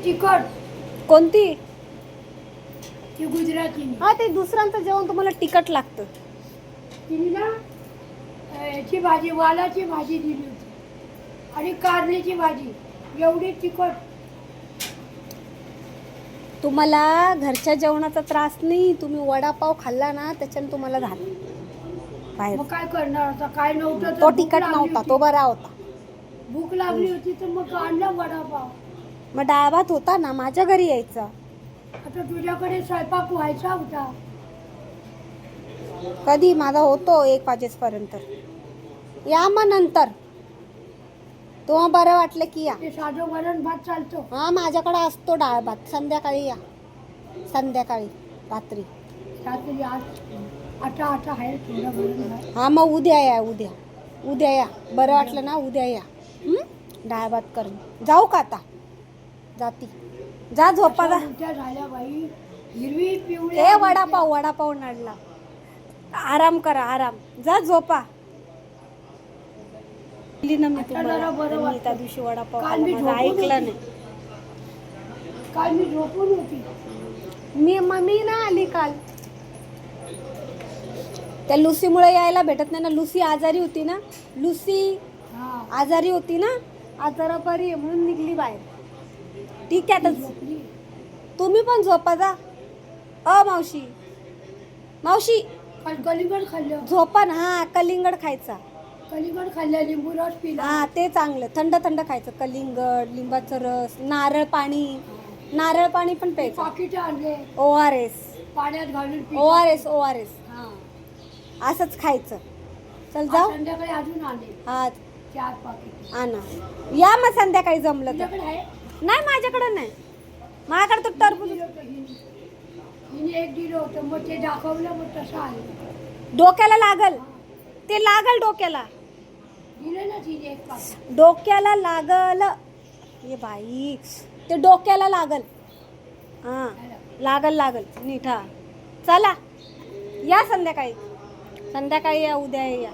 तिखट कोणती? ती गुजराती. हा, ते दुसऱ्यांचं जेवण तुम्हाला तिखट लागतं. तिने ना याची भाजी, वालाची भाजी दिली होती आणि कारल्याची भाजी. एवढी तिखट. तुम्हाला घरच्या जेवणाचा त्रास नाही, तुम्ही वडापाव खाल्ला ना त्याच्याने तुम्हाला झालं बाहेर. मग काय करणार आता? काय नव्हतं तर तो भूक तिखट लागली नव्हता, होती. तो बरा होता. भूक लागली होती तर मग आणला वडापाव. मग डाळ भात होता ना, माझ्या घरी यायचा. आता तुझ्याकडे स्वयंपाक व्हायचा होता. कधी? माझा होतो 1 वाजेपर्यंत. या मग नंतर, तेव्हा बरं वाटलं की या. ते साधं वरण भात चालतो. हा, माझ्याकडे असतो डाळ भात. संध्याकाळी या, संध्याकाळी, रात्री. रात्री आज आता आहे थोडं वरण भात. हा, मग उद्या या, उद्या या. बरं वाटलं ना, उद्या या. डाळ भात करून जाऊ का आता? जाती, जा झोपा जा. उलट्या झाल्या बाई. हिरवी पिवळी. ए, वडापाव नडला. आराम करा, आराम. जा झोपा. ना मी आता तुम्हाला, जरा बरं मी वाटतं. त्या दिवशी वडापाव काल खाल्ला, मी माझं झोपून ऐकलं होती. नाही. काल मी झोपून होती. मी ना आली काल. त्या लुसीमुळे यायला भेटत नाही ना. लुसी आजारी होती ना, लुसी हा. आजारी होती ना, आजारा बरी आहे म्हणून निघली बाहेर. ठीक आहे, ती आता झोपली. तुम्ही पण झोपा जा. मावशी, मावशी काल कलिंगड खाल्लं. झोपा ना. हा, कलिंगड खायचा. कलिंगड खाल्लं, लिंबू रस पिला. हा, ते चांगलं. थंड थंड खायचं. कलिंगड, लिंबाचा रस, नारळ पाणी. नारळ पाणी पण प्यायचं. पाकिट आणले, ORS, पाण्यात घालून पिला. ORS हा. असंच खायचं. चल आज जाऊ. संध्याकाळी अजून आणले हा, 4 पाकिट. आणा. या मग संध्याकाळी जमलं तर. तुझ्याकडे आहे? नाही, माझ्याकडे नाही. माझ्याकडे तर टरबूज. दिलं होतं हिने एक दिलं होतं, मग ते दाखवलं, मग तसं आलं. डोक्याला लागल, ते लागल डोक्याला. दिलं ना तिने एक पाकिट. डोक्याला लागल. ये बाई, ते डोक्याला लागल. हा, लागल नीट. हा, चला या संध्याकाळी. संध्याकाळी या, उद्या या.